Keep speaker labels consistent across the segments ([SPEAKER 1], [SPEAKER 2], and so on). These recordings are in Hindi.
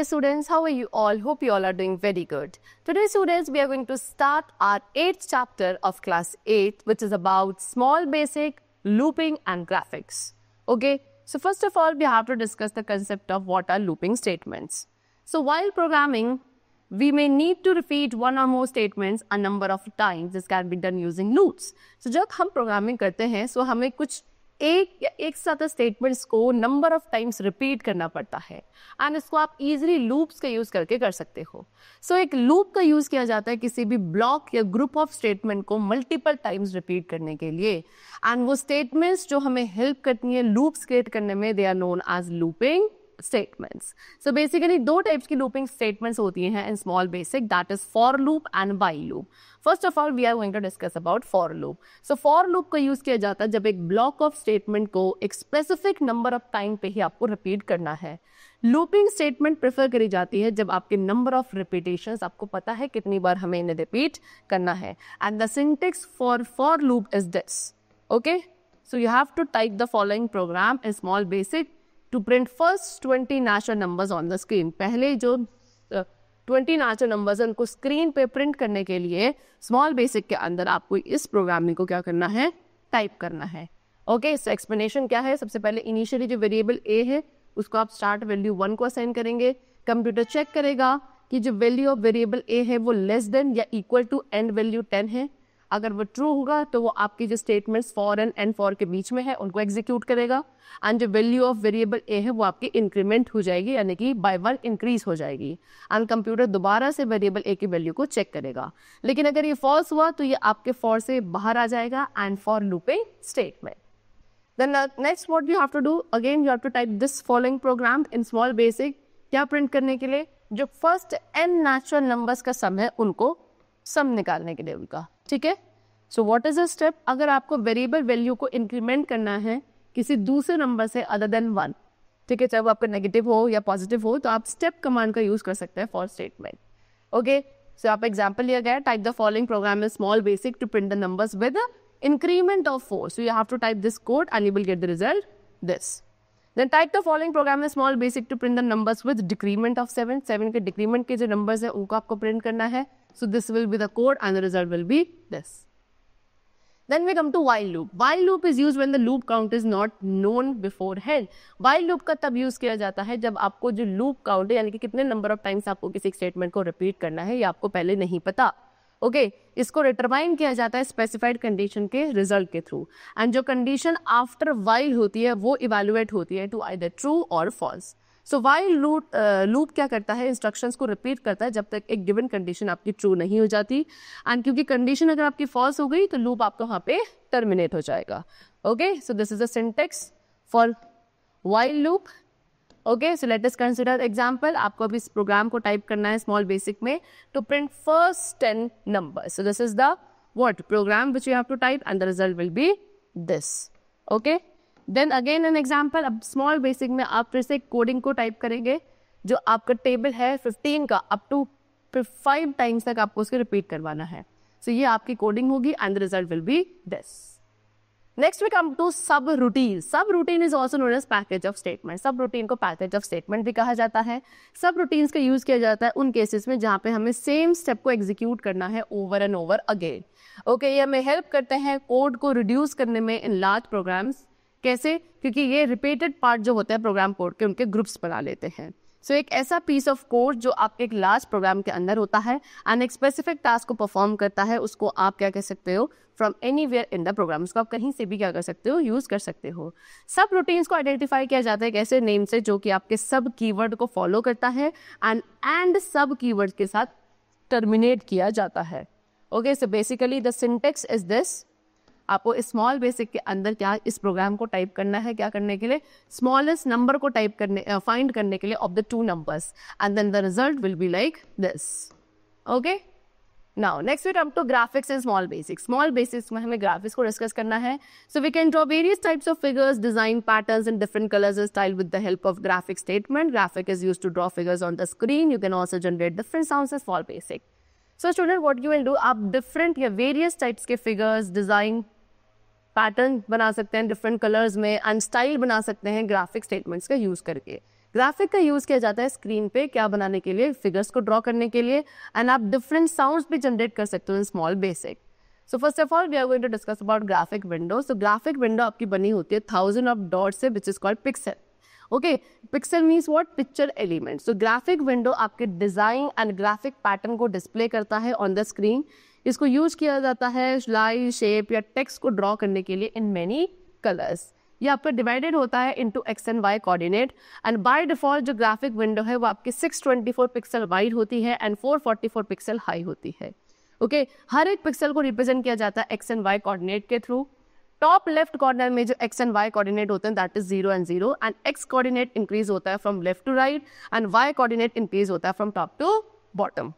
[SPEAKER 1] students, how are you all? Hope you all are doing very good. Today students, we are going to start our 8th chapter of class 8, which is about small basic, looping and graphics. Okay, so first of all, we have to discuss the concept of what are looping statements. So while programming, we may need to repeat one or more statements a number of times. This can be done using loops. So जब हम programming करते हैं, so हमें कुछ एक साथ स्टेटमेंट्स को नंबर ऑफ टाइम्स रिपीट करना पड़ता है एंड इसको आप इजीली लूप्स का यूज करके कर सकते हो. सो एक लूप का यूज किया जाता है किसी भी ब्लॉक या ग्रुप ऑफ स्टेटमेंट को मल्टीपल टाइम्स रिपीट करने के लिए एंड वो स्टेटमेंट्स जो हमें हेल्प करती हैं लूप्स क्रिएट करने में, they are known as looping statements. So basically दो टाइप्स की लूपिंग स्टेटमेंट्स होती हैं in small Basic, that is for loop and while loop. First of all we are going to discuss about for loop. So for loop का यूज किया जाता है जब एक ब्लॉक ऑफ स्टेटमेंट को एक स्पेसिफिक नंबर ऑफ टाइम पे ही आपको रिपीट करना है. लूपिंग स्टेटमेंट प्रेफर करी जाती है जब आपके नंबर ऑफ रिपीटेशंस आपको पता है कितनी बार हमें इन्हें रिपीट करना है. And the syntax for loop is this. Okay, so you have to type the following program in small Basic to print first 20 natural numbers on the screen. पहले जो 20 natural numbers हैं उनको स्क्रीन पे प्रिंट करने के लिए स्मॉल बेसिक के अंदर आपको इस प्रोग्रामिंग को क्या करना है, टाइप करना है. ओके, इस एक्सप्लेनेशन क्या है, सबसे पहले इनिशियली जो वेरिएबल ए है उसको आप स्टार्ट वैल्यू 1 को असाइन करेंगे. कंप्यूटर चेक करेगा कि जो वैल्यू ऑफ वेरिएबल ए है वो लेस देन या इक्वल टू एंड वैल्यू 10 है. अगर वो ट्रू होगा तो वो आपकी जो स्टेटमेंट्स फॉर एंड फॉर के बीच में है उनको एग्जीक्यूट करेगा एंड जो वैल्यू ऑफ वेरिएबल ए है वो आपकी इंक्रीमेंट हो जाएगी, यानी कि बाय 1 इंक्रीज हो जाएगी एंड कंप्यूटर दोबारा से वेरिएबल ए की वैल्यू को चेक करेगा. लेकिन अगर ये फॉल्स हुआ तो ये आपके फॉर से बाहर आ जाएगा and for looping statement. Then next what you have to do, again you have to type this following program in small Basic. क्या प्रिंट करने के लिए, जो फर्स्ट n नेचुरल नंबर्स का सम है उनको सम निकालने के लिए उनका. ठीक है, so what is the step, अगर आपको वेरिएबल वैल्यू को इंक्रीमेंट करना है किसी दूसरे नंबर से अदर देन 1, ठीक है, चाहे वो आपका नेगेटिव हो या पॉजिटिव हो, तो आप स्टेप कमांड का यूज कर सकते हैं फॉर स्टेटमेंट. ओके, सो आप एग्जांपल लिया गया, type the following program is Small Basic to print the numbers with increment of 4. So you have to type this code and you will get the result this. Then type the following program is small basic to print the numbers with decrement of 7. 7 के decrement के जो numbers है उनको आपको print करना है. So this will be the code and the result will be this. Then we come to while loop. While loop is used when the loop count is not known beforehand. While loop का तब यूज किया जाता है जब आपको जो loop count है, यानी कि कितने नंबर ऑफ टाइम्स आपको किसी स्टेटमेंट को रिपीट करना है, ये आपको पहले नहीं पता. ओके, इसको डिटरमाइन किया जाता है स्पेसिफाइड कंडीशन के रिजल्ट के थ्रू एंड जो कंडीशन आफ्टर वाइल होती है वो इवेलुएट होती है टू आइदर ट्रू और फॉल्स. सो वाइल लूप क्या करता है, इंस्ट्रक्शंस को रिपीट करता है जब तक एक गिवन कंडीशन आपकी ट्रू नहीं हो जाती एंड क्योंकि कंडीशन अगर आपकी फॉल्स हो गई तो लूप आपका वहाँ पे टर्मिनेट हो जाएगा. Okay, so this is the syntax for while loop. Okay, so let us consider example. आपको अभी इस प्रोग्राम को टाइप करना है स्मॉल बेसिक में to print first 10 numbers. So this is the what program which you have to type and the result will be this. Okay, then again an example. अब स्मॉल बेसिक में आप फिर से कोडिंग को टाइप करेंगे. जो आपका टेबल है 15 का अप टू 5 टाइम्स तक आपको उसको रिपीट करवाना है. सो ये आपकी कोडिंग होगी and the result will be this. Next we come to subroutine. Subroutine is also known as package of statement. Subroutine को package of statement भी कहा जाता है. Subroutines का यूज किया जाता है उन केसेस में जहाँ पे हमें सेम स्टेप को एग्जीक्यूट करना है over and over again. Okay, ये हमें हेल्प करते हैं कोड को रिड्यूस करने में इन लार्ज प्रोग्राम्स. कैसे, क्योंकि ये रिपीटेड पार्ट जो होता है प्रोग्राम कोड के उनके ग्रुप्स बना लेते हैं. सो एक ऐसा पीस ऑफ कोड जो आपके एक लार्ज प्रोग्राम के अंदर होता है एंड एक स्पेसिफिक टास्क को परफॉर्म करता है, उसको आप क्या कह सकते हो, from anywhere in the program. उसको आप कहीं से भी क्या कर सकते हो, यूज कर सकते हो. सब रूटीन्स को आइडेंटिफाई किया जाता है एक ऐसे नेम से जो कि आपके सब कीवर्ड को फॉलो करता है एंड सब कीवर्ड के साथ टर्मिनेट किया जाता है. Okay, so basically the syntax is this. आपको स्मॉल बेसिक के अंदर क्या इस प्रोग्राम को टाइप करना है, क्या करने के लिए, स्मॉलेस्ट नंबर को टाइप करने फाइंड करने के लिए of the 2 numbers and then the result will be like this. Okay, now next we come to graphics and Small Basics. Small Basics में हमें ग्राफिक्स को डिस्कस करना है. So we can draw various types of figures, design patterns in different colours and style with the help of graphic statement. Graphic is used to draw figures on the screen. You can also generate different sounds in small Basic. So student, what you will do, आप डिफरेंट या वेरियस टाइप्स के फिगर्स, डिजाइन पैटर्न बना सकते हैं डिफरेंट कलर्स में एंड स्टाइल बना सकते हैं ग्राफिक स्टेटमेंट्स का यूज करके. ग्राफिक का यूज किया जाता है स्क्रीन पे क्या बनाने के लिए, फिगर्स को ड्रॉ करने के लिए, एंड आप डिफरेंट साउंड्स भी जनरेट कर सकते हो in small Basic. So first of all we are going to discuss about graphic window. So graphic window आपकी बनी होती है 1000 ऑफ डॉट्स से, which is called pixel. Okay, pixel means what, picture element. So graphic window आपके डिजाइन एंड ग्राफिक पैटर्न को डिस्प्ले करता है ऑन द स्क्रीन. इसको यूज किया जाता है लाइन, शेप या टेक्स्ट को ड्रॉ करने के लिए इन मेनी कलर्स. ये आपका डिवाइडेड होता है into X and Y coordinate, and by default जो ग्राफिक विंडो है वो आपकी 624 पिक्सल वाइड होती है एंड 444 पिक्सल हाई होती है. ओके, हर एक पिक्सल को रिप्रेजेंट किया जाता है एक्स एंड वाई कोऑर्डिनेट के थ्रू. टॉप लेफ्ट कॉर्नर में जो एक्स एंड वाई कोऑर्डिनेट होते हैं that is 0 and 0, and X coordinate increase होता है from left to right and Y coordinate increase होता है from top to bottom.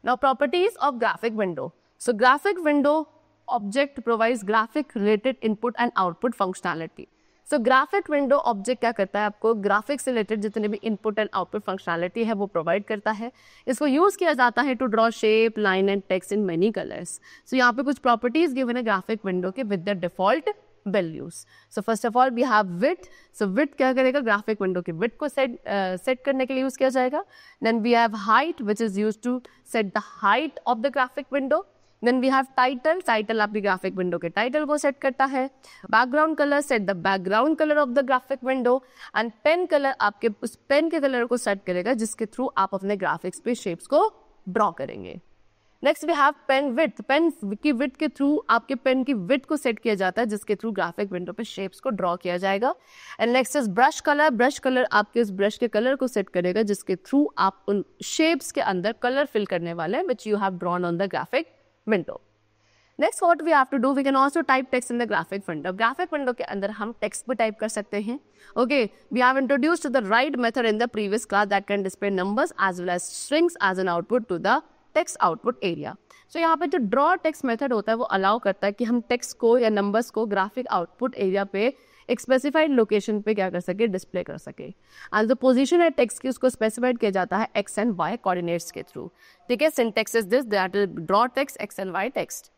[SPEAKER 1] Now properties of graphic window. So graphic window object provides graphic related input and output functionality. So graphic window object क्या करता है, आपको graphics से related जितने भी input and output functionality है वो provide करता है. इसको use किया जाता है to draw shape, line and text in many colors. So यहाँ पे कुछ properties given है graphic window के with the default values. So first of all we have width. So width क्या करेगा, graphic window की width को set करने के लिए use किया जाएगा. Then we have height which is used to set the height of the graphic window. Then we have title. Title आपकी ग्राफिक विंडो के टाइटल को सेट करता है. Background colour, set the background colour of the graphic window. And pen colour आपके उस पेन के कलर को सेट करेगा जिसके थ्रू आप अपने ग्राफिक्स पे शेप्स को ड्रॉ करेंगे. Next we have pen width. Pen की विड्थ के थ्रू आपके पेन की विड्थ को सेट किया जाता है जिसके थ्रू ग्राफिक विंडो पे शेप्स को ड्रॉ किया जाएगा. And next is brush colour. Brush colour आपके इस ब्रश के कलर को सेट करेगा जिसके थ्रू आप उन शेप्स के अंदर कलर फिल करने वाले हैं which you have drawn on the graphic window. Next what we have to do, we can also type text in the graphic window. Graphic window के अंदर हम text भी type कर सकते हैं. Okay, we have introduced the write method in the previous class that can display numbers as well as strings as an output to the text output area. So यहाँ पे जो draw text method होता है वो allow करता है कि हम text को या numbers को graphic output area पे एक स्पेसिफाइड लोकेशन पे क्या कर सके, डिस्प्ले कर सके. एंड जो पोजीशन है टेक्स्ट की उसको स्पेसिफाइड किया जाता है एक्स एंड वाई कोऑर्डिनेट्स के थ्रू. ठीक है, syntax is this, that is draw text x and y text.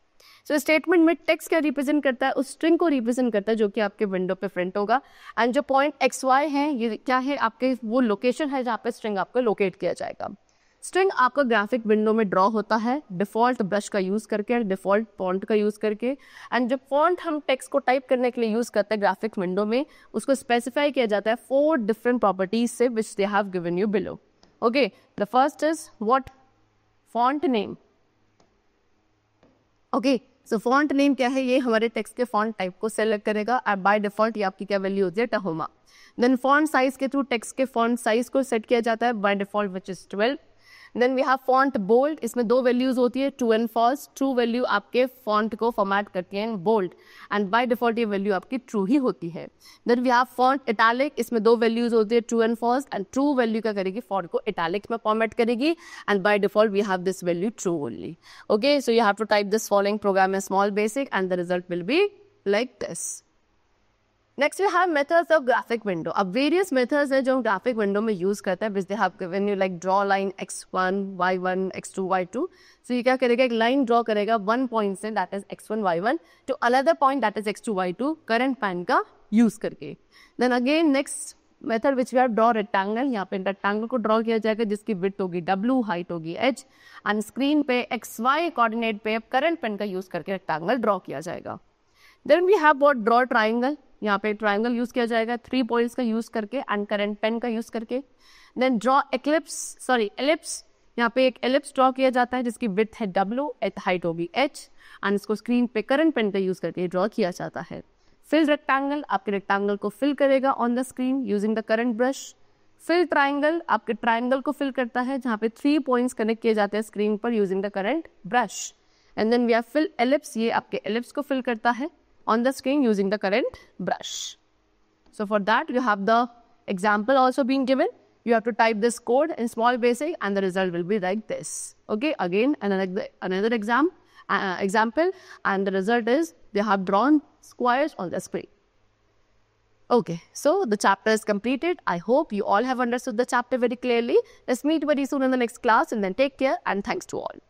[SPEAKER 1] So statement में टेक्स्ट क्या रिप्रेजेंट करता है, उस स्ट्रिंग को रिप्रेजेंट करता है जो कि आपके विंडो पे प्रिंट होगा. एंड जो पॉइंट एक्स वाई है ये क्या है, आपके वो लोकेशन है जहाँ पे स्ट्रिंग आपको लोकेट किया जाएगा. स्ट्रिंग आपका ग्राफिक विंडो में ड्रॉ होता है डिफॉल्ट ब्रश का यूज करके, डिफॉल्ट फॉन्ट का यूज करके. एंड जो फॉन्ट हम टेक्स्ट को टाइप करने के लिए यूज करते हैं ग्राफिक विंडो में उसको स्पेसिफाई किया जाता है 4 डिफरेंट प्रॉपर्टीज से which they have given you below. Okay, the first is what, font name. Okay, so font name क्या है, ये हमारे टेक्स्ट के फॉन्ट टाइप को सेलेक्ट करेगा. बाय डिफॉल्ट ये आपकी क्या वैल्यू होती है, टहोमा. देन फॉन्ट साइज के थ्रू टेक्स्ट के फॉन्ट साइज को सेट किया जाता है by default which is 12. Then we have font bold. इसमें 2 वैल्यूज होती है, true and false. True value आपके फॉन्ट को फॉर्मेट करती है in bold and by default ये वैल्यू आपकी ट्रू ही होती है. Then we have font italic. इसमें 2 वैल्यूज होती है, true and false. And true value क्या करेगी, फॉन्ट को इटैलिक में फॉर्मेट करेगी and by default we have this value true only. Okay, so you have to type this following program in small basic and the result will be like this. Next we have methods of graphic window. अब वेरियस मेथड्स है जो हम ग्राफिक विंडो में यूज करते हैं which they have given you, like draw line x1 y1 x2 y2. So ये क्या करेगा, एक लाइन ड्रॉ करेगा 1 पॉइंट से that is x1 y1 to another point that is x2 y2 current pen का यूज करके. Then again next method which we have draw rectangle. यहाँ पे रेक्टेंगल को ड्रॉ किया जाएगा जिसकी विड्थ होगी w, हाइट होगी h एंड स्क्रीन पे xy कोऑर्डिनेट पे करंट पेन का यूज करके रेक्टेंगल ड्रॉ किया जाएगा. Then we have what, draw triangle. यहाँ पे ट्राइंगल यूज किया जाएगा 3 पॉइंट्स का यूज करके एंड करंट पेन का यूज करके. Then draw ellipse. यहाँ पे एक एलिप्स ड्रॉ किया जाता है जिसकी विड्थ है w, हाइट होगी h एंड इसको स्क्रीन पे करंट पेन का यूज करके ड्रॉ किया जाता है. फिल रेक्टेंगल आपके रेक्टेंगल को फिल करेगा on the screen using the current brush. Fill triangle आपके ट्राइंगल को फिल करता है जहाँ पे 3 पॉइंट्स कनेक्ट किए जाते हैं स्क्रीन पर using the current brush. And then we have fill ellipse. ये आपके एलिप्स को फिल करता है on the screen using the current brush. So for that you have the example also being given. You have to type this code in small basic and the result will be like this. Okay, again another example and the result is they have drawn squares on the screen. Okay, so the chapter is completed. I hope you all have understood the chapter very clearly. Let's meet very soon in the next class and then take care and thanks to all.